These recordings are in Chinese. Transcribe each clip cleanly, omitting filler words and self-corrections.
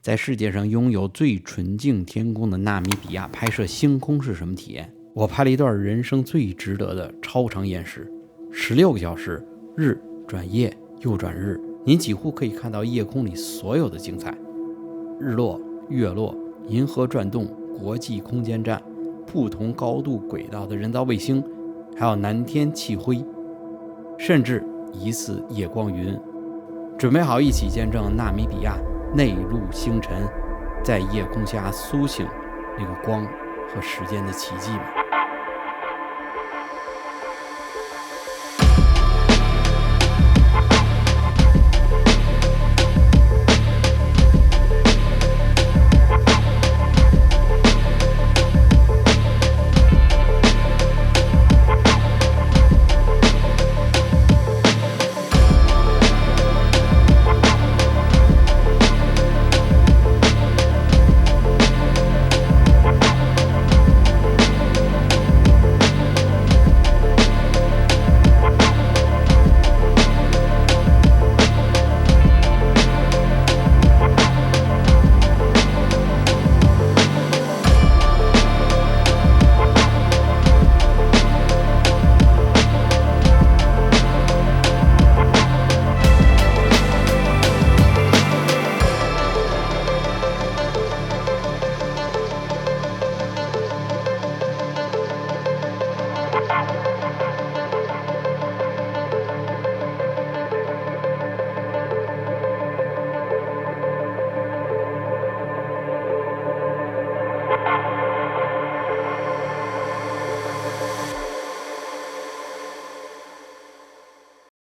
在世界上拥有最纯净天空的纳米比亚拍摄星空是什么体验？我拍了一段人生最值得的超长延时，16个小时，日转夜又转日，您几乎可以看到夜空里所有的精彩：日落、月落、银河转动、国际空间站、不同高度轨道的人造卫星，还有南天气辉，甚至疑似夜光云。准备好一起见证纳米比亚内陆星辰在夜空下苏醒那个光和时间的奇迹吗？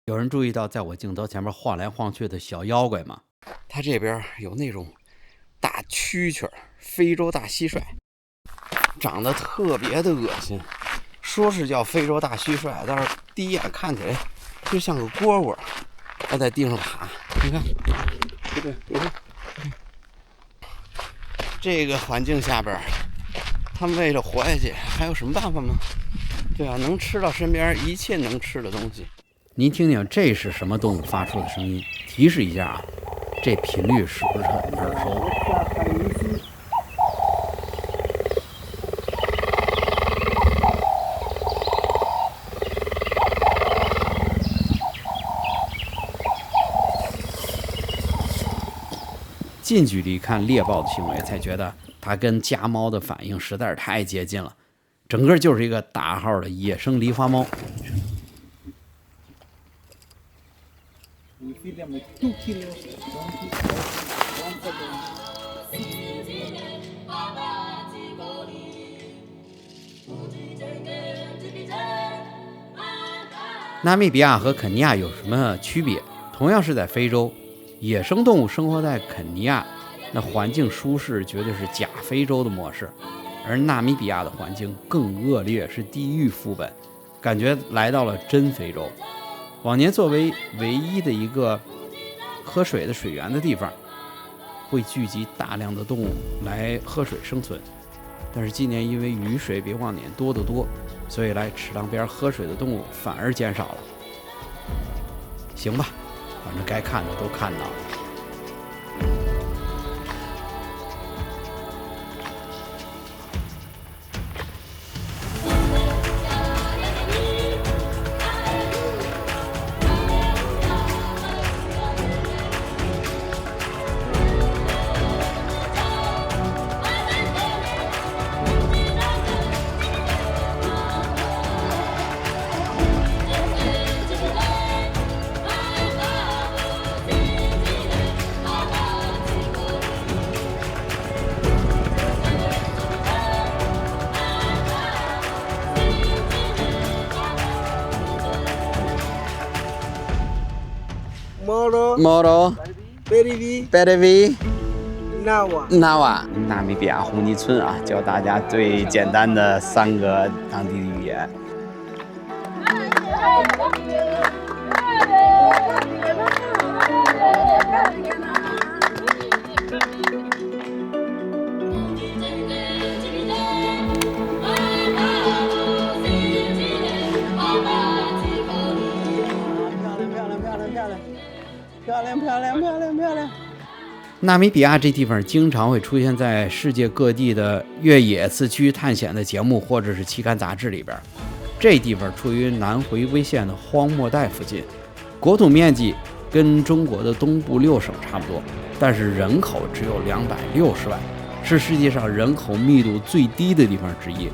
有人注意到在我镜头前面晃来晃去的小妖怪吗？它这边有那种大蛐蛐，非洲大蟋蟀，长得特别的恶心。说是叫非洲大蟋蟀，但是第一眼看起来就像个蝈蝈，它在地上爬。你看，这个环境下边，他们为了活下去，还有什么办法吗？对啊，能吃到身边一切能吃的东西。您听听，这是什么动物发出的声音？提示一下啊，这频率是不是很耳熟？近距离看猎豹的行为，才觉得它跟家猫的反应实在是太接近了，整个就是一个大号的野生狸花猫。We feed them with 2 kilos donkey once a day. 纳米比亚和肯尼亚有什么区别？同样是在非洲，野生动物生活在肯尼亚，那环境舒适绝对是假非洲的模式，而纳米比亚的环境更恶劣，是地狱副本，感觉来到了真非洲。往年作为唯一的一个喝水的水源的地方，会聚集大量的动物来喝水生存，但是今年因为雨水比往年多得多，所以来池塘边喝水的动物反而减少了。行吧，反正该看的都看到了。Moro, Berivi, Nawa， 纳米比亚红泥村啊，教大家最简单的3个当地的语言。漂亮。纳米比亚这地方经常会出现在世界各地的越野自驱探险的节目或者是期刊杂志里边。这地方处于南回归线的荒漠带附近，国土面积跟中国的东部6省差不多，但是人口只有260万，是世界上人口密度最低的地方之一。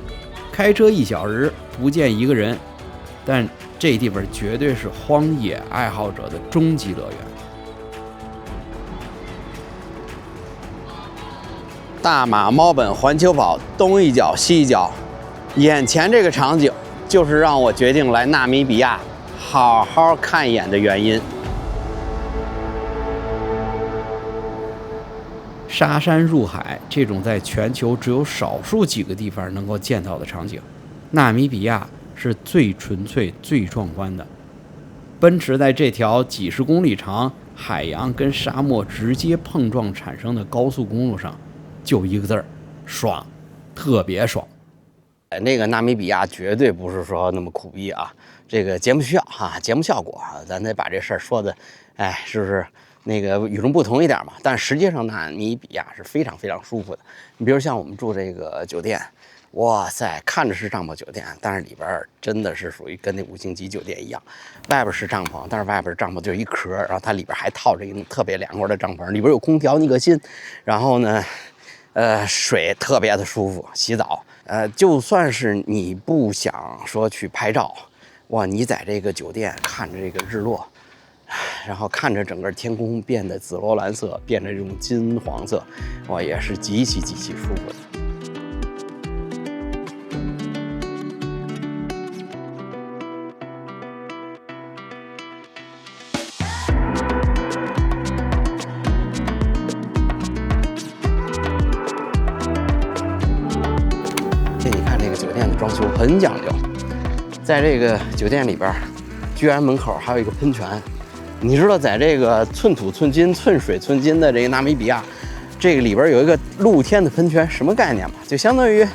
开车1小时不见一个人，但这地方绝对是荒野爱好者的终极乐园。大马猫本环球跑东一脚西一脚，眼前这个场景就是让我决定来纳米比亚好好看一眼的原因。沙山入海这种在全球只有少数几个地方能够见到的场景，纳米比亚是最纯粹最壮观的。奔驰在这条几十公里长海洋跟沙漠直接碰撞产生的高速公路上，就一个字儿，爽，特别爽。那个纳米比亚绝对不是说那么苦逼啊，这个节目需要哈，节目效果咱得把这事儿说的，是不是那个与众不同一点嘛？但实际上纳米比亚是非常非常舒服的。你比如像我们住这个酒店，哇塞，看着是帐篷酒店，但是里边真的是属于跟那5星级酒店一样，外边是帐篷，但是外边帐篷就一壳，然后它里边还套着一个特别凉快的帐篷，里边有空调，你可信？然后呢？水特别的舒服，洗澡，就算是你不想说去拍照，哇，你在这个酒店看着这个日落，然后看着整个天空变得紫罗兰色，变成这种金黄色，哇，也是极其舒服的。装修很讲究，在这个酒店里边，居然门口还有一个喷泉。你知道，在这个寸土寸金、寸水寸金的这个纳米比亚，这个里边有一个露天的喷泉，什么概念嘛？就相当于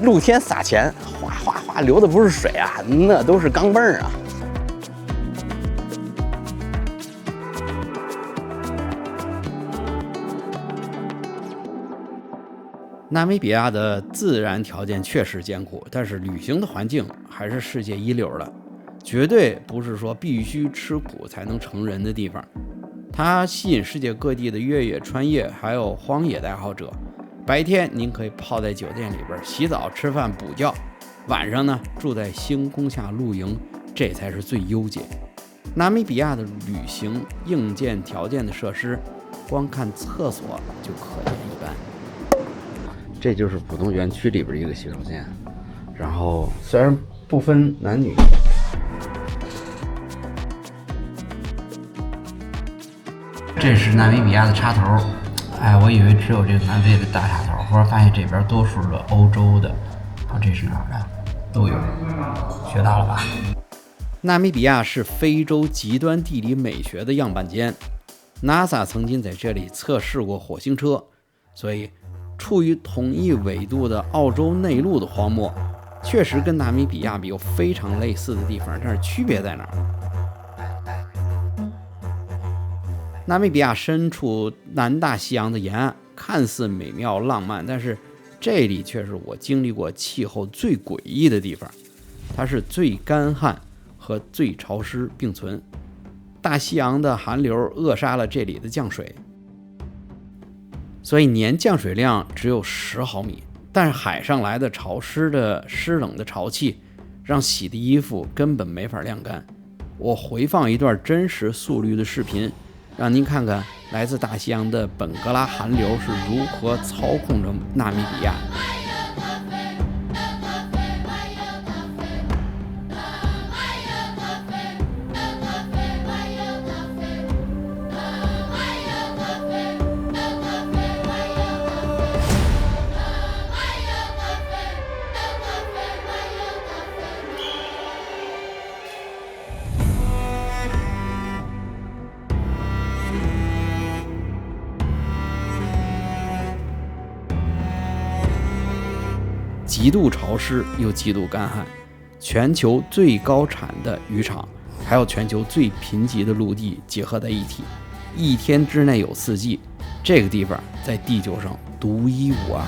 露天撒钱，哗哗哗流的不是水啊，那都是钢镚儿啊。纳米比亚的自然条件确实艰苦，但是旅行的环境还是世界一流的，绝对不是说必须吃苦才能成人的地方。它吸引世界各地的越野穿越还有荒野的爱好者。白天您可以泡在酒店里边洗澡吃饭补觉，晚上呢住在星空下露营，这才是最优解。纳米比亚的旅行硬件条件的设施，光看厕所就可见一斑。这就是浦东园区里边一个洗手间，然后虽然不分男女，这是纳米比亚的插头。我以为只有这个南非的大插头，后来发现这边多数的欧洲的，这是哪儿的都有，学到了吧？纳米比亚是非洲极端地理美学的样板间 ，NASA 曾经在这里测试过火星车，所以处于同一纬度的澳洲内陆的荒漠，确实跟纳米比亚有非常类似的地方，但是区别在哪儿？纳米比亚身处南大西洋的沿岸，看似美妙浪漫，但是这里却是我经历过气候最诡异的地方。它是最干旱和最潮湿并存，大西洋的寒流扼杀了这里的降水，所以年降水量只有10毫米，但是海上来的潮湿的湿冷的潮气让洗的衣服根本没法晾干。我回放一段真实速率的视频，让您看看来自大西洋的本格拉寒流是如何操控着纳米比亚。极度潮湿又极度干旱，全球最高产的渔场还有全球最贫瘠的陆地结合在一起，一天之内有4季，这个地方在地球上独一无二。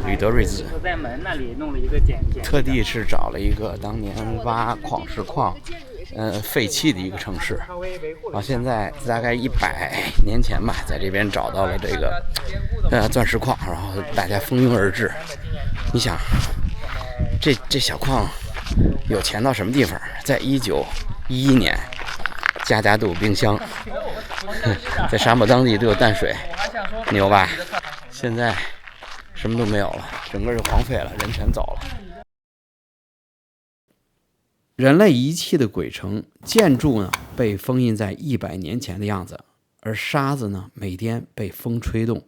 吕德瑞兹在门那里弄了一个简，特地是找了一个当年挖矿石矿，废弃的一个城市，现在大概100年前吧，在这边找到了这个钻石矿，然后大家蜂拥而至。你想，这小矿有钱到什么地方？在1911年，家家都有冰箱，在沙漠当地都有淡水，牛吧？现在什么都没有了，整个就荒废了，人全走了。人类遗弃的鬼城建筑呢，被封印在100年前的样子，而沙子呢，每天被风吹动，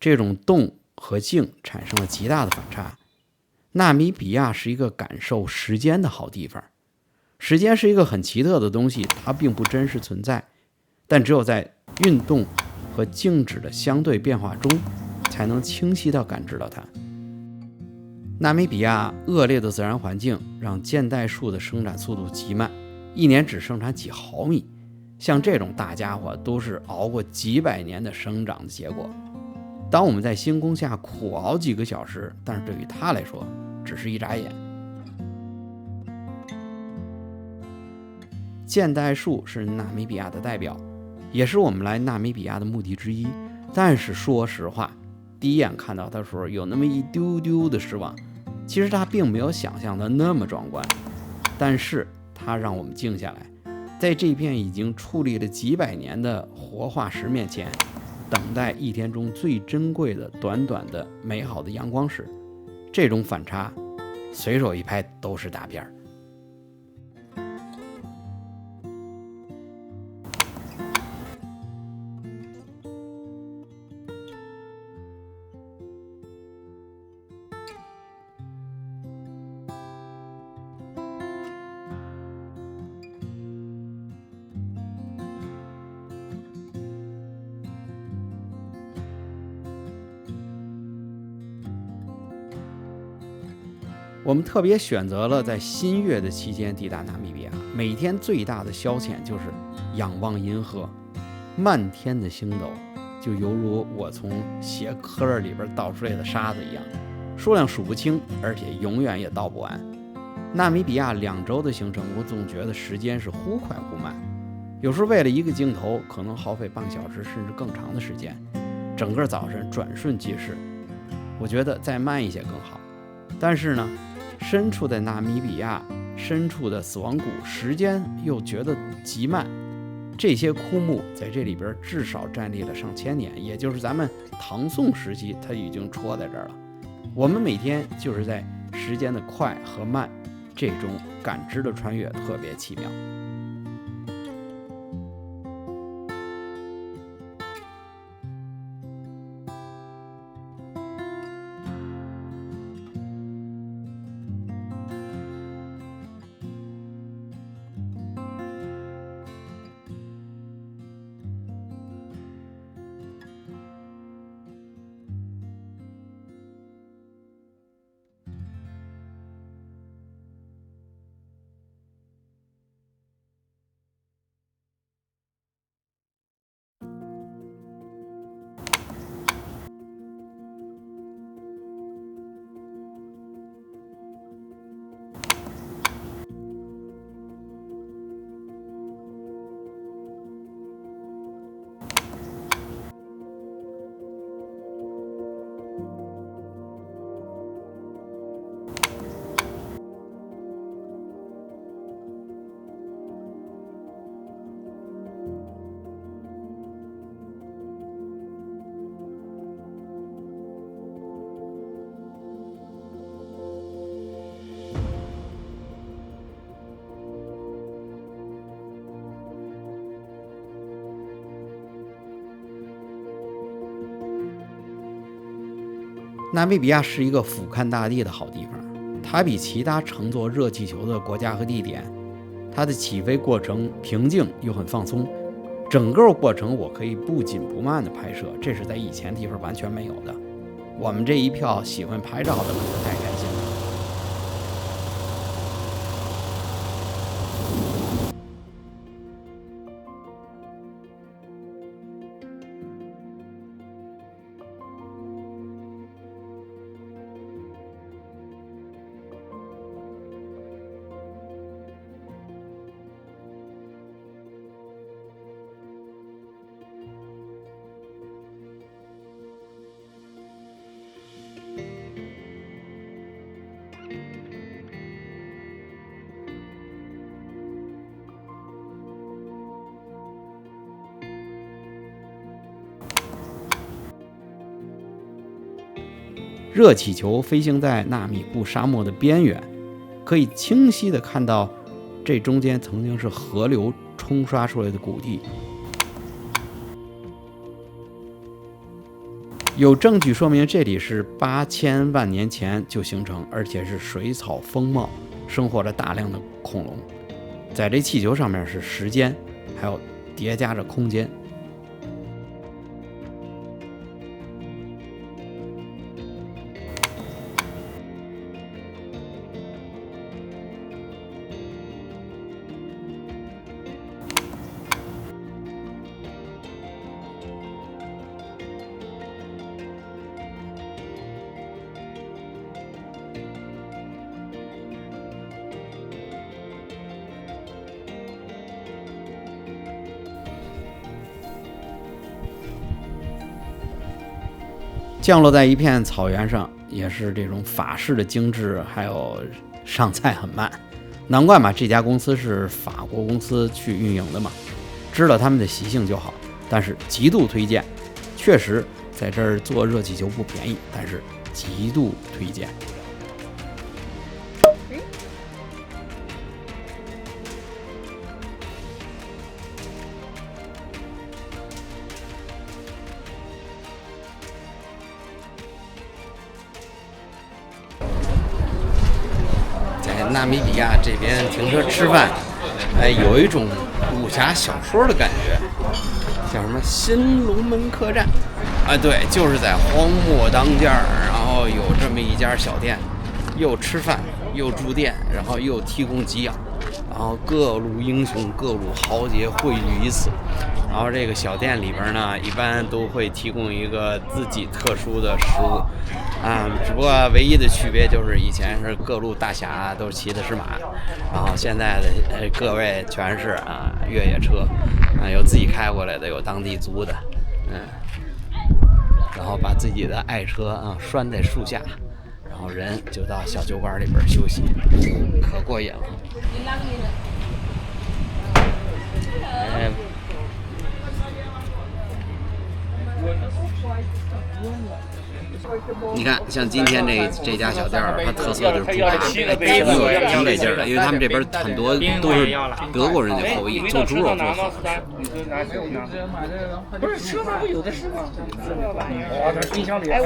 这种动和静产生了极大的反差。纳米比亚是一个感受时间的好地方，时间是一个很奇特的东西，它并不真实存在，但只有在运动和静止的相对变化中，才能清晰地感知到它。纳米比亚恶劣的自然环境让箭袋树的生长速度极慢，一年只生产几毫米。像这种大家伙都是熬过几百年的生长的结果。当我们在星空下苦熬几个小时，但是对于它来说只是一眨眼。箭袋树是纳米比亚的代表，也是我们来纳米比亚的目的之一。但是说实话，第一眼看到它的时候有那么一丢丢的失望。其实它并没有想象的那么壮观，但是它让我们静下来，在这片已经矗立了几百年的活化石面前，等待一天中最珍贵的短短的美好的阳光时，这种反差随手一拍都是大片儿。我们特别选择了在新月的期间抵达纳米比亚，每天最大的消遣就是仰望银河，漫天的星斗就犹如我从鞋壳里边倒出来的沙子一样，数量数不清，而且永远也倒不完。纳米比亚2周的行程，我总觉得时间是忽快忽慢，有时为了一个镜头可能耗费半小时甚至更长的时间，整个早晨转瞬即逝。我觉得再慢一些更好，但是呢，身处在纳米比亚深处的死亡谷，时间又觉得极慢。这些枯木在这里边至少站立了上千年，也就是咱们唐宋时期它已经戳在这儿了。我们每天就是在时间的快和慢这种感知的穿越，特别奇妙。纳米比亚是一个俯瞰大地的好地方，它比其他乘坐热气球的国家和地点，它的起飞过程平静又很放松，整个过程我可以不紧不慢的拍摄，这是在以前地方完全没有的。我们这一票喜欢拍照的可太开心了。热气球飞行在纳米布沙漠的边缘，可以清晰地看到这中间曾经是河流冲刷出来的谷地。有证据说明这里是8000万年前就形成，而且是水草丰茂，生活着大量的恐龙。在这气球上面是时间，还有叠加着空间。降落在一片草原上，也是这种法式的精致，还有上菜很慢，难怪嘛，这家公司是法国公司去运营的嘛，知道他们的习性就好。但是极度推荐，确实在这儿坐热气球不便宜，但是极度推荐。纳米比亚这边停车吃饭，有一种武侠小说的感觉，叫什么新龙门客栈，对，就是在荒漠当间儿，然后有这么一家小店，又吃饭又住店，然后又提供给养，然后各路英雄各路豪杰汇聚于此。然后这个小店里边呢，一般都会提供一个自己特殊的食物，只不过唯一的区别就是以前是各路大侠都是骑的是马，然后现在的各位全是越野车，有自己开过来的，有当地租的，然后把自己的爱车拴在树下，然后人就到小酒馆里边休息，可过瘾了。你看，像今天这家小店，它特色就是猪扒，挺得劲儿的，因为他们这边很多都是德国人的口音，做猪肉做好吃。不是车上不有的是吗？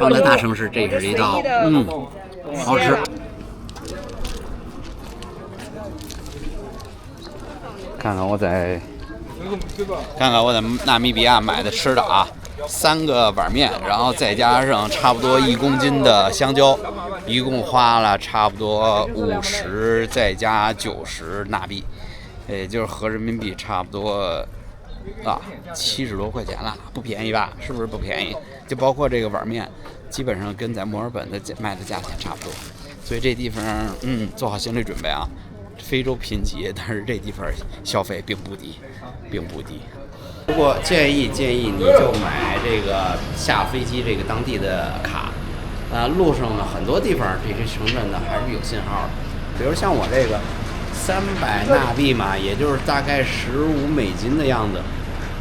放在大城市，这是一道，好吃。看看我在纳米比亚买的吃的3个碗面，然后再加上差不多1公斤的香蕉，一共花了差不多50再加90纳币，也就是合人民币差不多70多块钱了，不便宜吧？是不是不便宜？就包括这个碗面，基本上跟在墨尔本的卖的价钱差不多，所以这地方做好心理准备啊。非洲贫瘠，但是这地方消费并不低。不过建议你就买这个下飞机这个当地的卡，路上呢很多地方这些城镇呢还是有信号的，比如像我这个300纳币嘛，也就是大概15美金的样子，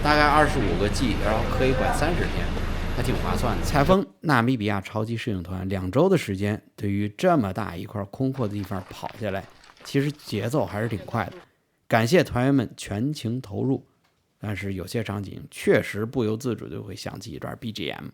大概25个 G， 然后可以管30天，还挺划算的。采风纳米比亚超级摄影团2周的时间，对于这么大一块空阔的地方跑下来，其实节奏还是挺快的，感谢团员们全情投入，但是有些场景确实不由自主就会响起一段 BGM。